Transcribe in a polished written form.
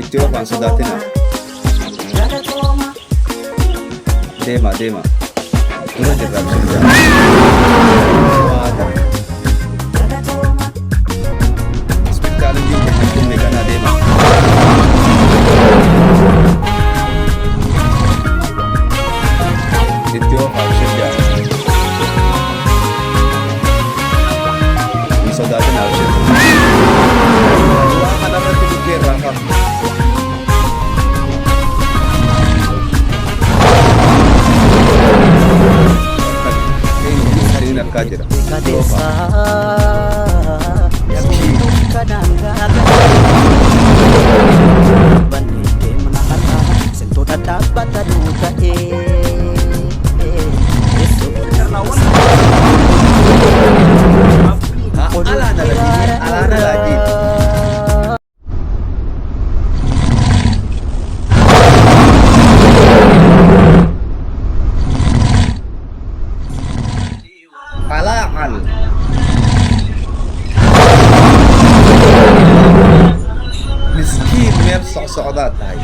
itti oofaan sodaatina. Deema deema. Dura jirraa bishaan. Waata. Hospitaalonni keenya kun meeqanaa deema. Itti oofaa bishaan jaa. Hin sodaatina bishaan. Waan kanarratti bukkee irraa qabu. Kajira. Alana lagi. Alahan miskin meel socsocdaa tahay